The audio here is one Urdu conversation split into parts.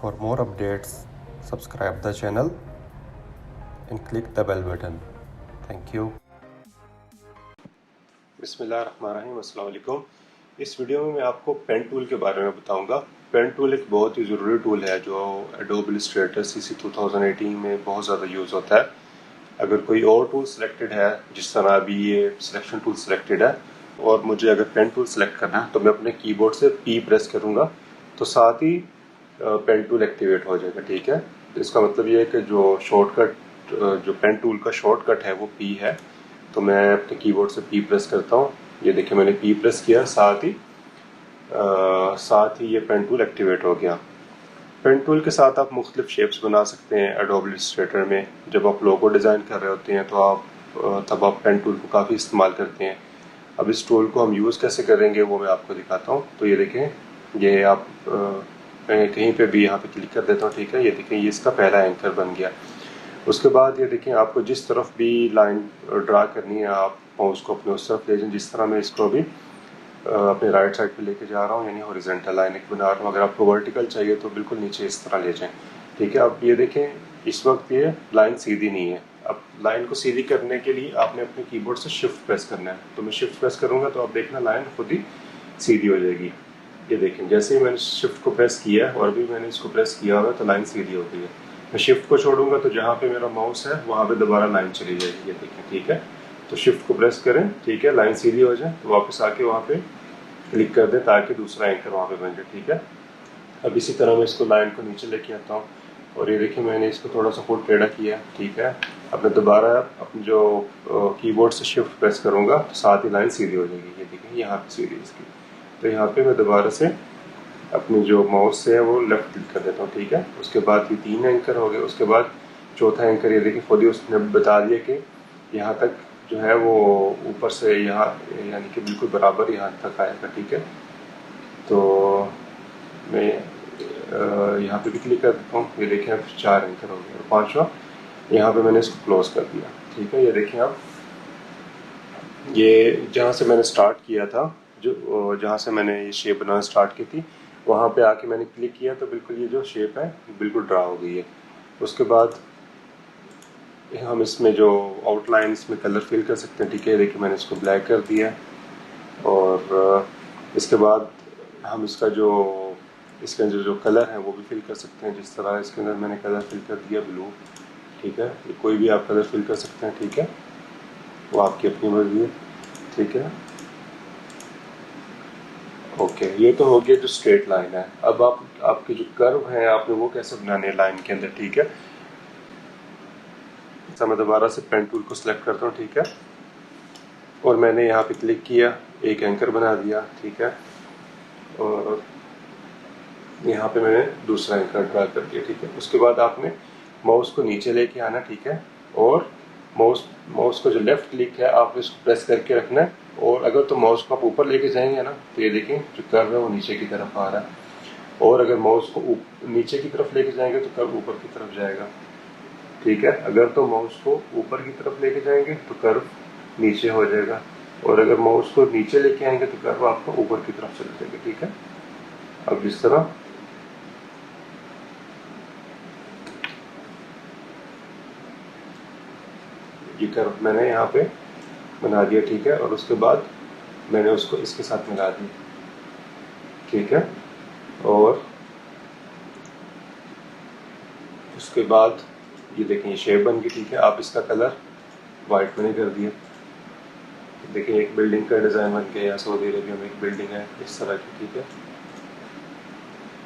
For more updates, subscribe the channel and click the bell button. Thank you. بسم اللہ الرحمن الرحیم. السلام علیکم. اس ویڈیو میں آپ کو پین ٹول کے بارے میں بتاؤں گا. پین ٹول ایک بہت ہی ضروری ٹول ہے جو ایڈوب السٹریٹر CC 2018 میں بہت زیادہ یوز ہوتا ہے. اگر کوئی اور ٹول سلیکٹڈ ہے، جس طرح ابھی یہ سلیکشن ٹول سلیکٹڈ ہے، اور مجھے اگر پین ٹول سلیکٹ کرنا ہے تو میں اپنے کی بورڈ سے P پریس کروں گا تو ساتھ ہی پین ٹول ایکٹیویٹ ہو جائے گا. ٹھیک ہے، اس کا مطلب یہ ہے کہ جو شارٹ کٹ، جو پین ٹول کا شارٹ کٹ ہے وہ P ہے. تو میں اپنے کی بورڈ سے P پریس کرتا ہوں. یہ دیکھیں میں نے P پریس کیا، ساتھ ہی یہ پین ٹول ایکٹیویٹ ہو گیا. پین ٹول کے ساتھ آپ مختلف شیپس بنا سکتے ہیں ایڈوب السٹریٹر میں. جب آپ لوگو ڈیزائن کر رہے ہوتے ہیں تو تب آپ پین ٹول کو کافی استعمال کرتے ہیں. اب اس ٹول کو ہم یوز کیسے کریں گے وہ میں آپ کو دکھاتا ہوں. تو یہ دیکھیں، یہ آپ کہیں پہ بھی یہاں پہ کلک کر دیتا ہوں. ٹھیک ہے، یہ دیکھیں یہ اس کا پہلا اینکر بن گیا. اس کے بعد یہ دیکھیں آپ کو جس طرف بھی لائن ڈرا کرنی ہے آپ ماؤس کو اپنے اس طرف لے جائیں. جس طرح میں اس کو ابھی اپنے رائٹ سائڈ پہ لے کے جا رہا ہوں، یعنی ہاریزونٹل لائن ایک بنا رہا ہوں. اگر آپ کو ورٹیکل چاہیے تو بالکل نیچے اس طرح لے جائیں. ٹھیک ہے، اب یہ دیکھیں اس وقت یہ لائن سیدھی نہیں ہے. اب لائن کو سیدھی کرنے کے لیے آپ نے اپنے کی بورڈ سے شفٹ پریس کرنا ہے. تو میں شفٹ پریس کروں گا تو آپ دیکھنا لائن خود ہی سیدھی ہو جائے گی. یہ دیکھیں جیسے ہی میں نے شفٹ کو پریس کیا ہے اور ابھی میں نے اس کو پریس کیا ہوا ہے تو لائن سیدھی ہو گئی ہے. میں شفٹ کو چھوڑوں گا تو جہاں پہ میرا ماؤس ہے وہاں پہ دوبارہ لائن چلی جائے گی. یہ دیکھیں ٹھیک ہے، تو شفٹ کو پریس کریں. ٹھیک ہے، لائن سیدھی ہو جائے تو واپس آ کے وہاں پہ کلک کر دیں تاکہ دوسرا اینکر وہاں پہ بن جائے. ٹھیک ہے، اب اسی طرح میں اس کو لائن کو نیچے لے کے آتا ہوں اور یہ دیکھیں میں نے اس کو تھوڑا سا فوٹ ٹیڑھا کیا. ٹھیک ہے، اب میں دوبارہ اپنے جو کی بورڈ سے شفٹ پریس کروں گا تو ساتھ ہی لائن سیدھی ہو جائے گی. یہ دیکھیں یہاں پہ سیدھی اس کی. تو یہاں پہ میں دوبارہ سے اپنی جو ماؤس سے ہے وہ لیفٹ کلک کر دیتا ہوں. ٹھیک ہے، اس کے بعد یہ 3 اینکر ہو گئے. اس کے بعد چوتھا اینکر یہ دیکھیں خود ہی اس نے بتا دیا کہ یہاں تک جو ہے وہ اوپر سے یہاں یعنی کہ بالکل برابر یہاں تک آئے گا. ٹھیک ہے، تو میں یہاں پہ بھی کلک کر دیتا ہوں. یہ دیکھیں اب 4 اینکر ہو گئے اور 5واں یہاں پہ میں نے اس کو کلوز کر دیا. ٹھیک ہے، یہ دیکھیں اب یہ جہاں سے میں نے سٹارٹ کیا تھا، جہاں سے میں نے یہ شیپ بنانا سٹارٹ کی تھی وہاں پہ آ کے میں نے کلک کیا تو بالکل یہ جو شیپ ہے بالکل ڈرا ہو گئی ہے. اس کے بعد ہم اس میں جو آؤٹ لائن اس میں کلر فل کر سکتے ہیں. ٹھیک ہے، دیکھیں میں نے اس کو بلیک کر دیا اور اس کے بعد ہم اس کا جو کلر ہے وہ بھی فل کر سکتے ہیں. جس طرح اس کے اندر میں نے کلر فل کر دیا بلو. ٹھیک ہے، کوئی بھی آپ کلر فل کر سکتے ہیں. ٹھیک ہے، وہ آپ کی اپنی مرضی ہے. ٹھیک ہے، اوکے، یہ تو ہو گیا جو اسٹریٹ لائن ہے. اب آپ کے جو کرو ہیں آپ نے وہ کیسے بنانے ہیں لائن کے اندر. ٹھیک ہے، میں دوبارہ سے پین ٹول کو سلیکٹ کرتا ہوں. ٹھیک ہے، اور میں نے یہاں پہ کلک کیا، ایک اینکر بنا دیا. ٹھیک ہے، اور یہاں پہ میں نے دوسرا اینکر ڈرا کر دیا. ٹھیک ہے، اس کے بعد آپ نے ماؤس کو نیچے لے کے آنا. ٹھیک ہے، اور ماؤس کو جو لیفٹ کلک ہے آپ نے اس کو پریس کر کے رکھنا ہے. اور اگر تو ماؤس کو آپ اوپر لے کے جائیں گے نا تو یہ دیکھیں جو کرو ہے وہ نیچے کی طرف آ رہا ہے. اور اگر ماؤس کو نیچے کی طرف لے کے جائیں گے تو کرو اوپر کی طرف جائے گا. ٹھیک ہے، اگر تو ماؤس کو اوپر کی طرف لے کے جائیں گے تو کرو نیچے ہو جائے گا. اور اگر ماؤس کو نیچے لے کے آئیں گے تو کرو آپ کو اوپر کی طرف چلے جائے گا. ٹھیک ہے، اب اس طرح یہ کرو میں نے یہاں پہ بنا دیا. ٹھیک ہے، اور اس کے بعد میں نے اس کو اس کے ساتھ ملا دی. ٹھیک ہے، اور اس کے بعد یہ دیکھیں یہ شیپ بن گئی. ٹھیک ہے، آپ اس کا کلر وائٹ میں نے کر دیا. دیکھیں ایک بلڈنگ کا ڈیزائن بن گیا. سعودی عربیہ میں ایک بلڈنگ ہے اس طرح کی. ٹھیک ہے،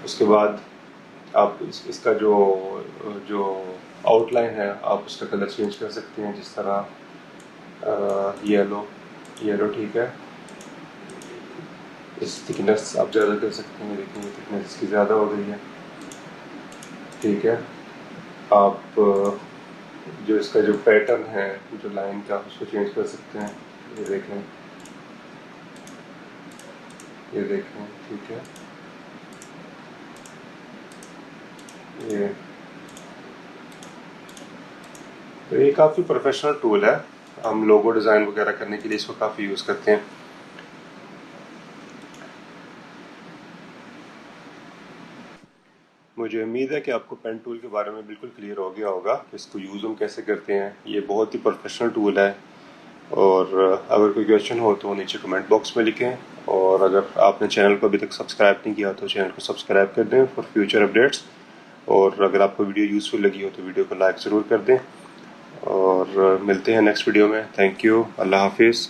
اس کے بعد آپ اس کا جو آؤٹ لائن ہے آپ اس کا کلر چینج کر سکتے ہیں. جس طرح یلو. ٹھیک ہے، اس تھکنس آپ زیادہ کر سکتے ہیں. دیکھیں یہ تھکنس اس کی زیادہ ہو گئی ہے. ٹھیک ہے، آپ جو اس کا جو پیٹرن ہے جو لائن کا اس کو چینج کر سکتے ہیں. یہ دیکھیں ٹھیک ہے، یہ کافی پروفیشنل ٹول ہے. ہم لوگو ڈیزائن وغیرہ کرنے کے لیے اس کو کافی یوز کرتے ہیں. مجھے امید ہے کہ آپ کو پین ٹول کے بارے میں بالکل کلیئر ہو گیا ہوگا کہ اس کو یوز ہم کیسے کرتے ہیں. یہ بہت ہی پروفیشنل ٹول ہے، اور اگر کوئی کویشچن ہو تو نیچے کمنٹ باکس میں لکھیں. اور اگر آپ نے چینل کو ابھی تک سبسکرائب نہیں کیا تو چینل کو سبسکرائب کر دیں فار فیوچر اپڈیٹس. اور اگر آپ کو ویڈیو یوزفل لگی ہو تو ویڈیو کو لائک ضرور کر دیں. اور ملتے ہیں نیکسٹ ویڈیو میں. Thank you. اللہ حافظ.